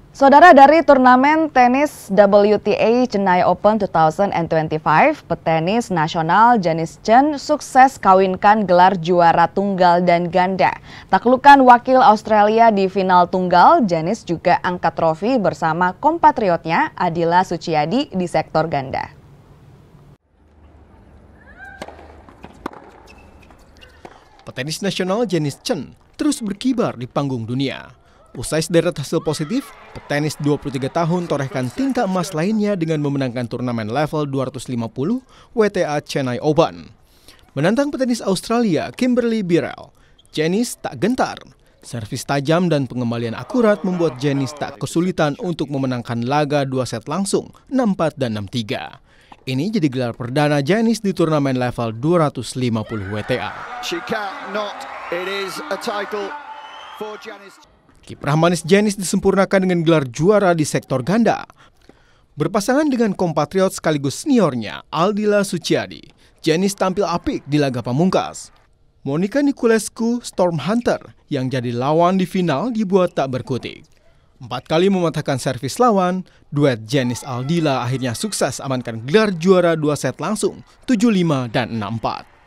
Saudara, dari turnamen tenis WTA Chennai Open 2025, petenis nasional Janice Chen sukses kawinkan gelar juara tunggal dan ganda. Taklukan wakil Australia di final tunggal, Janice juga angkat trofi bersama kompatriotnya Adila Suciadi di sektor ganda. Petenis nasional Janice Chen terus berkibar di panggung dunia. Usai sederet hasil positif, petenis 23 tahun torehkan tingkat emas lainnya dengan memenangkan turnamen level 250 WTA Chennai Open. Menantang petenis Australia Kimberly Birrell, Janice tak gentar. Servis tajam dan pengembalian akurat membuat Janice tak kesulitan untuk memenangkan laga 2 set langsung 6-4 dan 6-3. Ini jadi gelar perdana Janice di turnamen level 250 WTA. Kiprah manis Janice disempurnakan dengan gelar juara di sektor ganda. Berpasangan dengan kompatriot sekaligus seniornya Adila Suciadi, Janice tampil apik di laga pamungkas. Monica Niculescu Storm Hunter yang jadi lawan di final dibuat tak berkutik. 4 kali mematahkan servis lawan, duet Janice Adila akhirnya sukses amankan gelar juara 2 set langsung 7-5 dan 6-4.